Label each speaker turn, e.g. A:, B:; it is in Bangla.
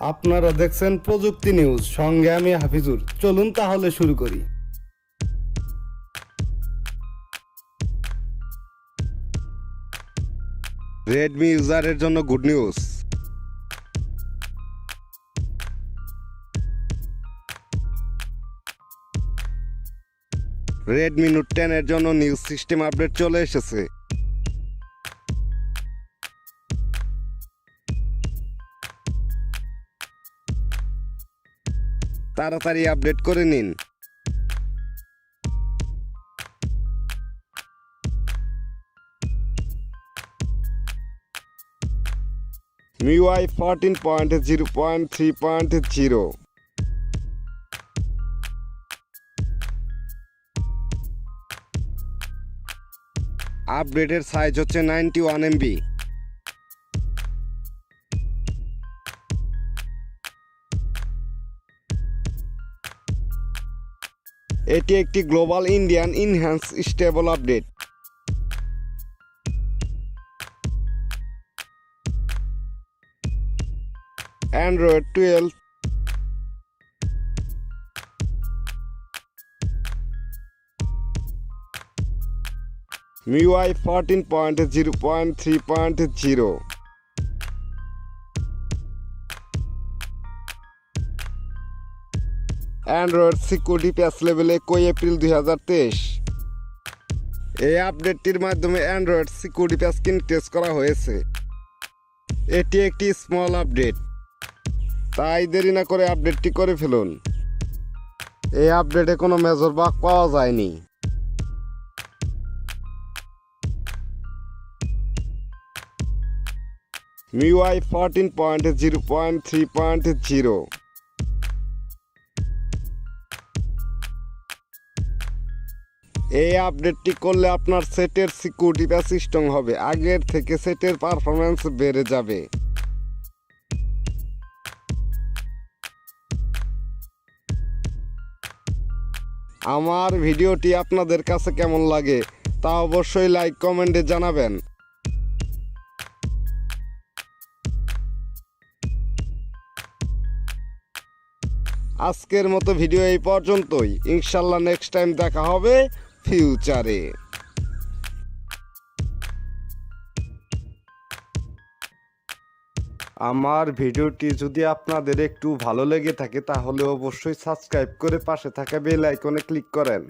A: আপনারা দেখছেন প্রযুক্তি নিউজ, সঙ্গে আমি হাফিজুর। চলুন তাহলে শুরু করি।
B: রেডমি ইউজারের জন্য গুড নিউজ। রেডমি নোট 10 এর জন্য নিউজ সিস্টেম আপডেট চলে এসেছে। তাড়াতাড়ি আপডেট করে নিন। MIUI 14.0.3.0 আপডেটের সাইজ হচ্ছে 91 MB। এটি একটি global Indian enhance stable update. Android 12 MIUI 14.0.3.0 Android security প্যাচ লেভেলে 21 এপ্রিল 2023। এই আপডেটটির মাধ্যমে অ্যান্ড্রয়েড সিকিউরিটি প্যাচ টেস্ট করা হয়েছে। এটি একটি স্মল আপডেট, তাই দেরি না করে আপডেটটি করে ফেলুন। এই আপডেটে কোনো মেজর বাগ পাওয়া যায়নি। MIUI 14.0.3.0 এই আপডেটটি করলে আপনার সেটের সিকিউরিটি প্যাচ স্ট্রং হবে, আগের থেকে সেটের পারফরম্যান্স বেড়ে যাবে। আমার ভিডিওটি আপনাদের কাছে কেমন লাগে তা অবশ্যই লাইক কমেন্টে জানাবেন। আজকের মতো ভিডিও এই পর্যন্তই। ইনশাল্লাহ নেক্সট টাইম দেখা হবে ফিউচারে।
A: আমার ভিডিওটি যদি আপনাদের একটু ভালো লেগে থাকে তাহলে অবশ্যই সাবস্ক্রাইব করে পাশে থাকা বেল আইকনে ক্লিক করেন।